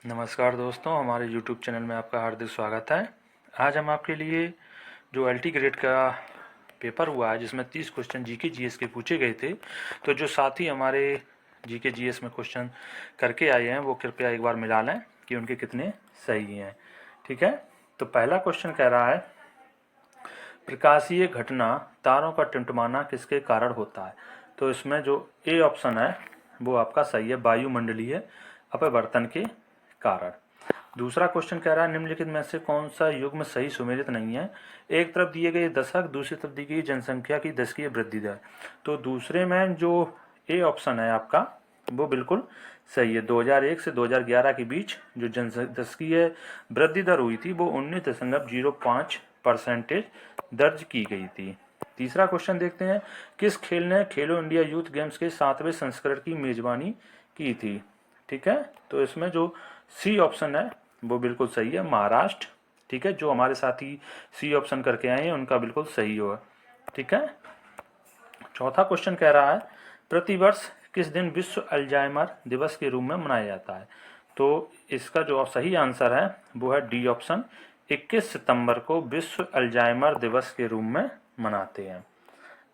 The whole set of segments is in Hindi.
नमस्कार दोस्तों, हमारे YouTube चैनल में आपका हार्दिक स्वागत है। आज हम आपके लिए जो LT ग्रेड का पेपर हुआ है जिसमें 30 क्वेश्चन जीके जीएस के पूछे गए थे, तो जो साथी हमारे जीके जीएस में क्वेश्चन करके आए हैं वो कृपया एक बार मिला लें कि उनके कितने सही हैं। ठीक है, तो पहला क्वेश्चन कह रहा है, प्रकाशीय घटना तारों का टिमटिमाना किसके कारण होता है। तो इसमें जो ए ऑप्शन है वो आपका सही है, वायुमंडलीय अपवर्तन के कारण। दूसरा क्वेश्चन कह रहा है, निम्नलिखित में से कौन सा युग्म सही सुमेलित नहीं है। एक तरफ दिए गए दशक, दूसरी तरफ दी गई जनसंख्या की दशकीय वृद्धि दर। तो दूसरे में जो ए ऑप्शन है आपका वो बिल्कुल सही है। 2001 से 2011 के बीच जो दशकीय वृद्धि दर हुई थी वो 19.05% दर्ज की गई थी। तीसरा क्वेश्चन देखते हैं, किस खेल ने खेलो इंडिया यूथ गेम्स के 7वें संस्करण की मेजबानी की थी। ठीक है, तो इसमें जो सी ऑप्शन है वो बिल्कुल सही है, महाराष्ट्र। ठीक है, जो हमारे साथी सी ऑप्शन करके आए हैं उनका बिल्कुल सही होगा। ठीक है, चौथा क्वेश्चन कह रहा है, प्रतिवर्ष किस दिन विश्व अल्जाइमर दिवस के रूप में मनाया जाता है। तो इसका जो सही आंसर है वो है डी ऑप्शन, 21 सितंबर को विश्व अल्जाइमर दिवस के रूप में मनाते हैं।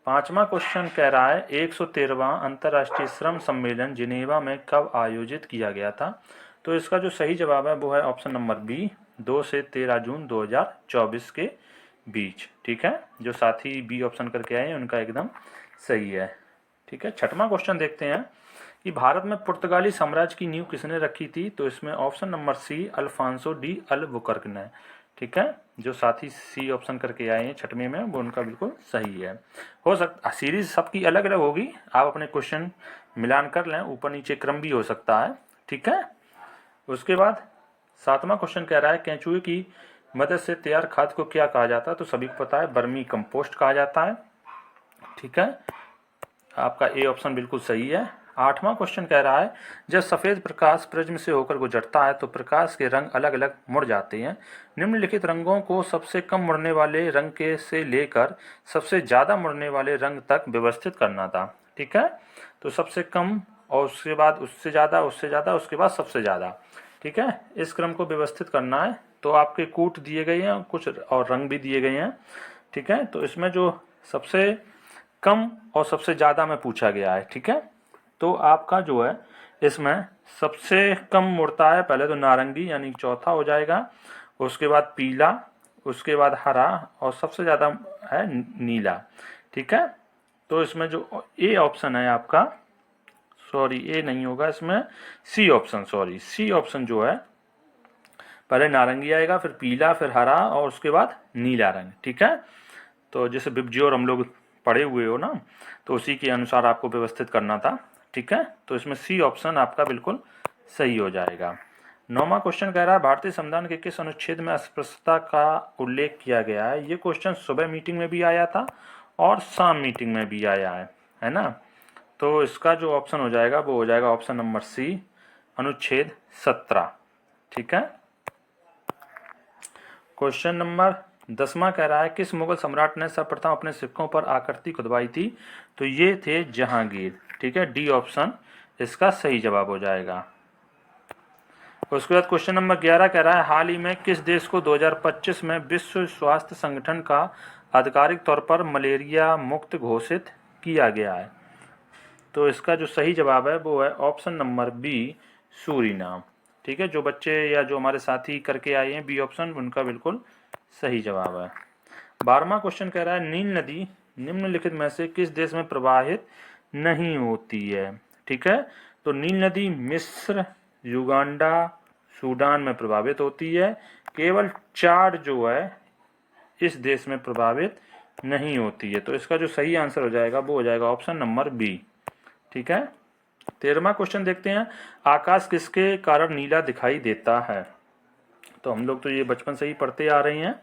पांचवा क्वेश्चन कह रहा है, 113वां अंतर्राष्ट्रीय श्रम सम्मेलन जिनेवा में कब आयोजित किया गया था। तो इसका जो सही जवाब है वो है ऑप्शन नंबर बी, 2 से 13 जून 2024 के बीच। ठीक है, जो साथी बी ऑप्शन करके आए हैं उनका एकदम सही है। ठीक है, छठवां क्वेश्चन देखते हैं कि भारत में पुर्तगाली साम्राज्य की नींव किसने रखी थी। तो इसमें option number C, Alfonso de Albuquerque ने। ठीक है, जो साथी सी ऑप्शन करके आए हैं छठवें में वो उनका बिल्कुल सही है। हो सकता सीरीज सबकी अलग अलग होगी, आप अपने क्वेश्चन मिलान कर लें, ऊपर नीचे क्रम भी हो सकता है। ठीक है, उसके बाद सातवां क्वेश्चन कह रहा है, केंचुए की मदद से तैयार खाद को क्या कहा जाता है। तो सभी को पता है, वर्मी कंपोस्ट कहा जाता है। ठीक है, आपका ए ऑप्शन बिल्कुल सही है। आठवां क्वेश्चन कह रहा है, जब सफेद प्रकाश प्रिज्म से होकर गुजरता है तो प्रकाश के रंग अलग अलग मुड़ जाते हैं। निम्नलिखित रंगों को सबसे कम मुड़ने वाले रंग के से लेकर सबसे ज्यादा मुड़ने वाले रंग तक व्यवस्थित करना था। ठीक है, तो सबसे कम और उसके बाद उससे ज्यादा, उससे ज्यादा, उसके बाद सबसे ज्यादा। ठीक है, इस क्रम को व्यवस्थित करना है। तो आपके कूट दिए गए हैं कुछ और रंग भी दिए गए हैं। ठीक है, तो इसमें जो सबसे कम और सबसे ज्यादा में पूछा गया है। ठीक है, तो आपका जो है इसमें सबसे कम मुड़ता है पहले तो नारंगी, यानी चौथा हो जाएगा, उसके बाद पीला, उसके बाद हरा और सबसे ज्यादा है नीला। ठीक है, तो इसमें जो ए ऑप्शन है आपका, सॉरी ए नहीं होगा इसमें, C option, sorry C option जो है पहले नारंगी आएगा, फिर पीला, फिर हरा और उसके बाद नीला रंग। ठीक है, तो जैसे बिब्जियोर हम लोग पढ़े हुए हो ना, तो उसी के अनुसार आपको व्यवस्थित करना था। ठीक है, तो इसमें सी ऑप्शन आपका बिल्कुल सही हो जाएगा। नौवां क्वेश्चन कह रहा है, भारतीय संविधान के किस अनुच्छेद में अस्पृश्यता का उल्लेख किया गया है। ये क्वेश्चन सुबह मीटिंग में भी आया था और शाम मीटिंग में भी आया है ना। तो इसका जो ऑप्शन हो जाएगा वो हो जाएगा ऑप्शन नंबर सी, अनुच्छेद 17। ठीक है, क्वेश्चन नंबर 10वां कह रहा है, किस मुगल सम्राट ने सर्वप्रथम अपने सिक्कों पर आकृति खुदवाई थी। तो ये थे जहांगीर। ठीक है, डी ऑप्शन इसका सही जवाब हो जाएगा। उसके बाद क्वेश्चन नंबर 11 कह रहा है, हाल ही में किस देश को 2025 में विश्व स्वास्थ्य संगठन का आधिकारिक तौर पर मलेरिया मुक्त घोषित किया गया है। तो इसका जो सही जवाब है वो है ऑप्शन नंबर बी, सूरीनाम। ठीक है, जो बच्चे या जो हमारे साथी करके आए हैं बी ऑप्शन, उनका बिल्कुल सही जवाब है। 12वां क्वेश्चन कह रहा है, नील नदी निम्नलिखित में से किस देश में प्रवाहित नहीं होती है। ठीक है, तो नील नदी मिस्र, युगांडा, सूडान में प्रभावित होती है। केवल 4 जो है इस देश में प्रभावित नहीं होती है। तो इसका जो सही आंसर हो जाएगा वो हो जाएगा ऑप्शन नंबर बी। ठीक है, 13वां क्वेश्चन देखते हैं, आकाश किसके कारण नीला दिखाई देता है। तो हम लोग तो ये बचपन से ही पढ़ते आ रहे हैं।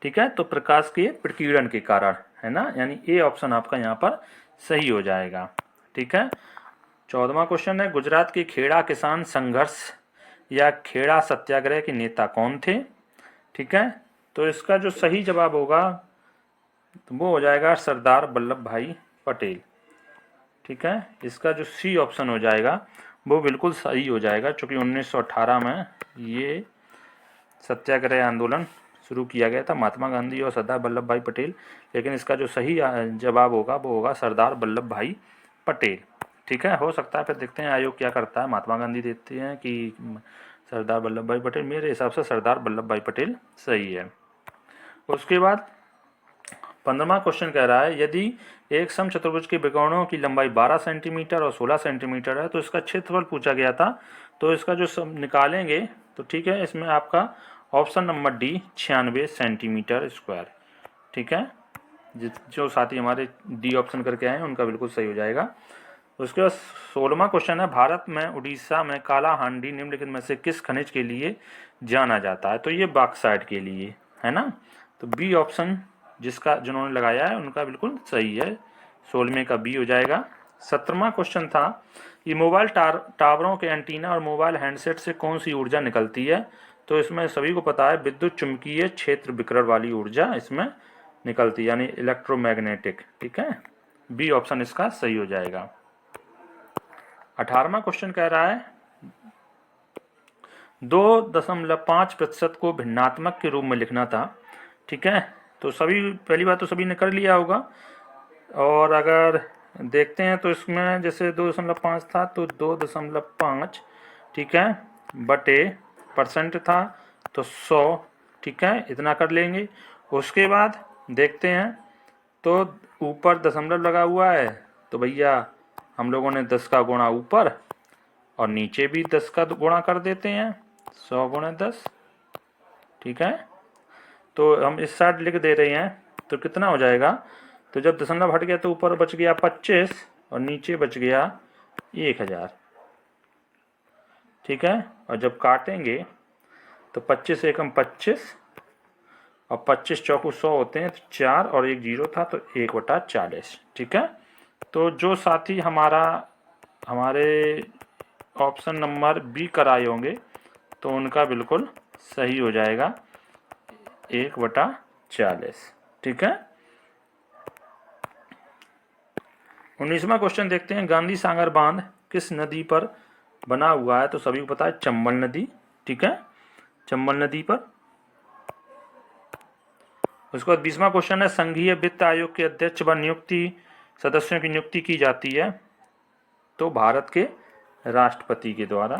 ठीक है, तो प्रकाश के प्रकीर्णन के कारण, है ना, यानी ए ऑप्शन आपका यहाँ पर सही हो जाएगा। ठीक है, 14वां क्वेश्चन है, गुजरात के खेड़ा किसान संघर्ष या खेड़ा सत्याग्रह के नेता कौन थे। ठीक है, तो इसका जो सही जवाब होगा तो वो हो जाएगा सरदार वल्लभ भाई पटेल। ठीक है, इसका जो सी ऑप्शन हो जाएगा वो बिल्कुल सही हो जाएगा, क्योंकि 1918 में ये सत्याग्रह आंदोलन शुरू किया गया था, महात्मा गांधी और सरदार वल्लभ भाई पटेल। लेकिन इसका जो सही जवाब होगा वो होगा सरदार वल्लभ भाई पटेल। ठीक है, हो सकता है, फिर देखते हैं आयोग क्या करता है। महात्मा गांधी देते हैं कि सरदार वल्लभ भाई पटेल। मेरे हिसाब से सरदार वल्लभ भाई पटेल सही है। उसके बाद 15वां क्वेश्चन कह रहा है, यदि एक समचतुर्भुज के विकर्णों की लंबाई 12 सेंटीमीटर और 16 सेंटीमीटर है तो इसका क्षेत्रफल पूछा गया था। तो इसका जो सब निकालेंगे तो ठीक है, इसमें आपका option number D 96 centimetre square. ठीक है, जो साथी हमारे डी ऑप्शन करके आए हैं उनका बिल्कुल सही हो जाएगा। उसके बाद 16वां क्वेश्चन है, भारत में उड़ीसा में काला हांडी निम्नलिखित में से किस खनिज के लिए जाना जाता है? तो ये बॉक्साइट के लिए है ना। तो बी ऑप्शन जिन्होंने लगाया है उनका बिल्कुल सही है, 16वें का बी हो जाएगा। 17वां क्वेश्चन था कि मोबाइल टावरों के एंटीना और मोबाइल हैंडसेट से कौन सी ऊर्जा निकलती है? तो इसमें सभी को पता है विद्युत चुंबकीय क्षेत्र विकिरण वाली ऊर्जा इसमें निकलती है, यानी इलेक्ट्रोमैग्नेटिक। ठीक है, बी ऑप्शन इसका सही हो जाएगा। 18वां क्वेश्चन कह रहा है 2.5% को भिन्नात्मक के रूप में लिखना था। ठीक है, तो सभी पहली बात तो सभी ने कर लिया होगा, और अगर देखते हैं तो इसमें जैसे 2.5 था तो 2.5, ठीक है, बटे परसेंट था तो 100। ठीक है, इतना कर लेंगे। उसके बाद देखते हैं तो ऊपर दशमलव लगा हुआ है तो भैया हम लोगों ने 10 का गुणा ऊपर और नीचे भी 10 का गुणा कर देते हैं, 100 गुणा 10। ठीक है, तो हम इस साइड लिख दे रहे हैं तो कितना हो जाएगा? तो जब दशमलव हट गया तो ऊपर बच गया 25 और नीचे बच गया 1000। ठीक है, और जब काटेंगे तो 25 एकम 25 और 25 चौकू 100 होते हैं, तो 4 और 1 जीरो था तो 1/40। ठीक है, तो जो साथी हमारे ऑप्शन नंबर बी कराए होंगे तो उनका बिल्कुल सही हो जाएगा 1/40। ठीक है, 19वां क्वेश्चन देखते हैं, गांधी सागर बांध किस नदी पर बना हुआ है? तो सभी को पता है चंबल नदी। ठीक है, चंबल नदी पर। उसके बाद 20वां क्वेश्चन है, संघीय वित्त आयोग के अध्यक्ष व नियुक्ति सदस्यों की नियुक्ति की जाती है? तो भारत के राष्ट्रपति के द्वारा।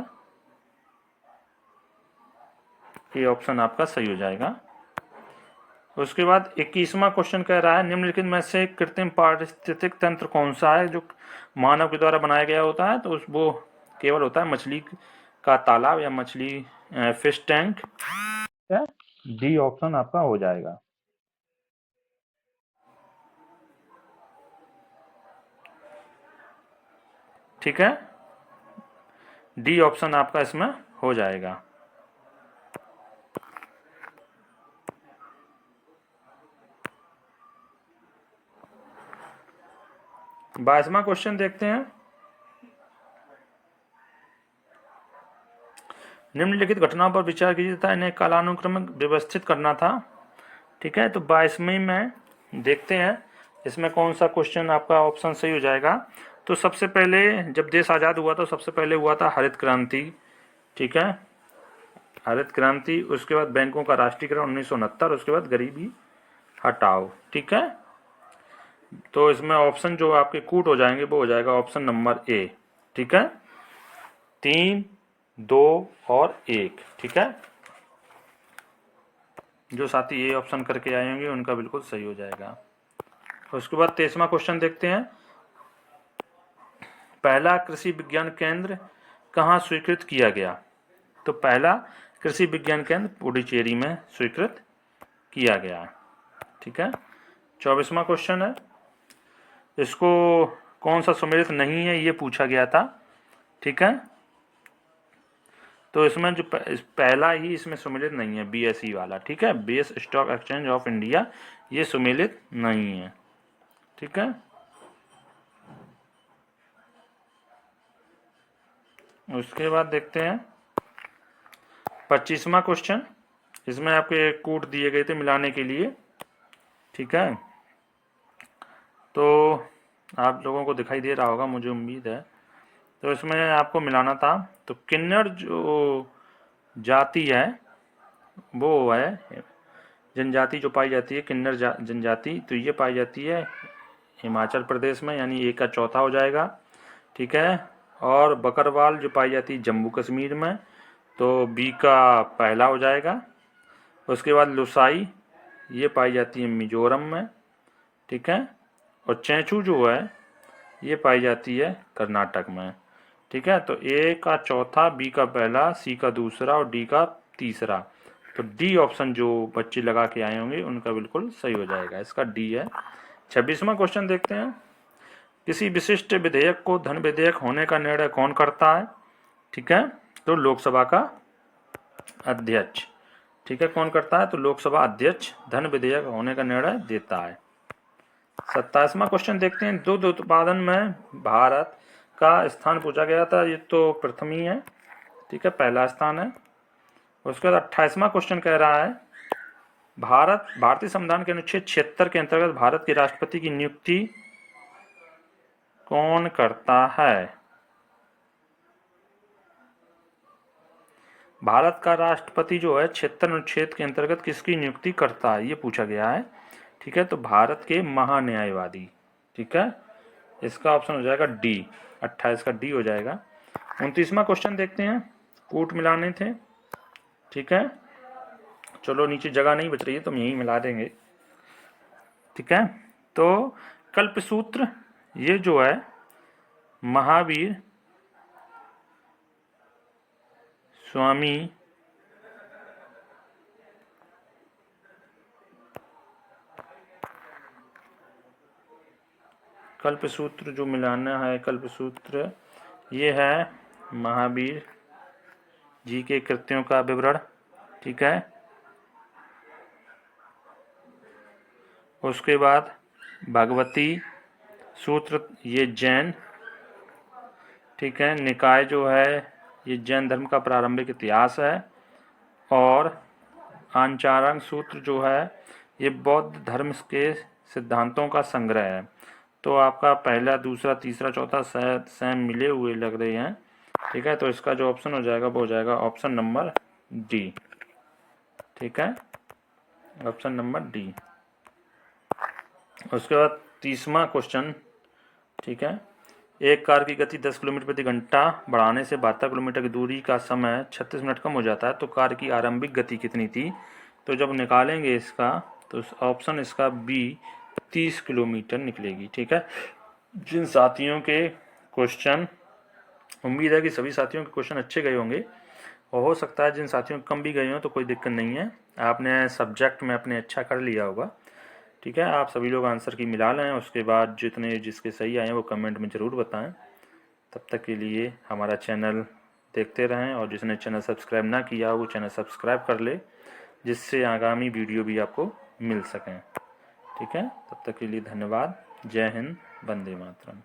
ये ऑप्शन आपका सही हो जाएगा। उसके बाद 21वां क्वेश्चन कह रहा है, निम्नलिखित में से कृत्रिम पारिस्थितिक तंत्र कौन सा है जो मानव के द्वारा बनाया गया होता है? तो वो केवल होता है मछली का तालाब या मछली फिश टैंक। डी ऑप्शन आपका हो जाएगा। ठीक है, डी ऑप्शन आपका इसमें हो जाएगा। बाईसवां क्वेश्चन देखते हैं, निम्नलिखित घटनाओं पर विचार कीजिए तथा इन्हें कालानुक्रमिक व्यवस्थित करना था। ठीक है, तो 22वें में देखते हैं इसमें कौन सा क्वेश्चन आपका ऑप्शन सही हो जाएगा। तो सबसे पहले जब देश आज़ाद हुआ तो सबसे पहले हुआ था हरित क्रांति। ठीक है, हरित क्रांति। उसके बाद बैंकों का राष्ट्रीयकरण 1969। उसके बाद गरीबी हटाओ। ठीक है, तो इसमें ऑप्शन जो आपके कूट हो जाएंगे वो हो जाएगा ऑप्शन नंबर ए। ठीक है, 3, 2 और 1। ठीक है, जो साथी ए ऑप्शन करके आए होंगे उनका बिल्कुल सही हो जाएगा। उसके बाद 23वां क्वेश्चन देखते हैं, पहला कृषि विज्ञान केंद्र कहाँ स्वीकृत किया गया? तो पहला कृषि विज्ञान केंद्र पुडुचेरी में स्वीकृत किया गया। ठीक है, 24वां क्वेश्चन है, इसको कौन सा सम्मिलित नहीं है ये पूछा गया था। ठीक है, तो इसमें जो पहला ही इसमें सम्मिलित नहीं है, BSE वाला। ठीक है, base stock exchange of India, ये सम्मिलित नहीं है। ठीक है, उसके बाद देखते हैं 25वां क्वेश्चन। इसमें आपके कोड दिए गए थे मिलाने के लिए। ठीक है, तो आप लोगों को दिखाई दे रहा होगा, मुझे उम्मीद है। तो इसमें आपको मिलाना था। तो किन्नर जो जाति है वो है जनजाति जो पाई जाती है किन्नर जनजाति, तो ये पाई जाती है हिमाचल प्रदेश में, यानी ए का चौथा हो जाएगा। ठीक है। और बकरवाल जो पाई जाती है जम्मू कश्मीर में, तो बी का पहला हो जाएगा। उसके बाद लुसाई ये पाई जाती है मिजोरम में। ठीक है। और चैंचू जो है ये पाई जाती है कर्नाटक में। ठीक है। तो ए का चौथा, बी का पहला, सी का दूसरा और डी का तीसरा। तो डी ऑप्शन जो बच्चे लगा के आए होंगे उनका बिल्कुल सही हो जाएगा, इसका डी है। 26वां क्वेश्चन देखते हैं। किसी विशिष्ट विधेयक को धन विधेयक होने का निर्णय कौन करता है? ठीक है। तो लोकसभा का अध्यक्ष। ठीक है। कौन करता है? तो लोकसभा अध्यक्ष धन विधेयक होने का निर्णय देता है। 27वां क्वेश्चन देखते हैं। दूध उत्पादन में भारत का स्थान पूछा गया था, ये तो प्रथम ही है। ठीक है, पहला स्थान है। उसके बाद 28वां क्वेश्चन कह रहा है भारतीय संविधान के अनुच्छेद 76 के अंतर्गत भारत के राष्ट्रपति की नियुक्ति कौन करता है? भारत का राष्ट्रपति जो है 76 अनुच्छेद के अंतर्गत किसकी नियुक्ति करता है, ये पूछा गया है। ठीक है। तो भारत के महान्यायवादी। ठीक है। इसका ऑप्शन हो जाएगा डी, 28 का डी हो जाएगा। 29वां क्वेश्चन देखते हैं। कूट मिलाने थे। ठीक है। चलो नीचे जगह नहीं बच रही है तो हम यही मिला देंगे। ठीक है। तो कल्पसूत्र ये जो है महावीर स्वामी कल्पसूत्र जो मिलाना है, कल्पसूत्र ये है महावीर जी के कृत्यों का विवरण। ठीक है। उसके बाद भगवती सूत्र ये जैन। ठीक है। निकाय जो है ये जैन धर्म का प्रारंभिक इतिहास है। और आचार्यांग सूत्र जो है ये बौद्ध धर्म के सिद्धांतों का संग्रह है। तो आपका पहला, दूसरा, तीसरा, चौथा शायद सेम मिले हुए लग रहे हैं। ठीक है। तो इसका जो ऑप्शन हो जाएगा वो हो जाएगा ऑप्शन नंबर डी। ठीक है, ऑप्शन नंबर डी। उसके बाद 30वां क्वेश्चन। ठीक है। एक कार की गति 10 किलोमीटर प्रति घंटा बढ़ाने से 72 किलोमीटर की दूरी का समय 36 मिनट कम हो जाता है, तो कार की आरंभिक गति कितनी थी? तो जब निकालेंगे इसका तो ऑप्शन इसका बी 30 किलोमीटर निकलेगी। ठीक है। जिन साथियों के क्वेश्चन, उम्मीद है कि सभी साथियों के क्वेश्चन अच्छे गए होंगे, और हो सकता है जिन साथियों के कम भी गए हों तो कोई दिक्कत नहीं है, आपने सब्जेक्ट में अपने अच्छा कर लिया होगा। ठीक है। आप सभी लोग आंसर की मिला लें, उसके बाद जिसके सही आए हैं वो कमेंट में ज़रूर बताएं। तब तक के लिए हमारा चैनल देखते रहें, और जिसने चैनल सब्सक्राइब ना किया हो वो चैनल सब्सक्राइब कर ले, जिससे आगामी वीडियो भी आपको मिल सकें। ठीक है। तब तक के लिए धन्यवाद। जय हिंद, वंदे मातरम।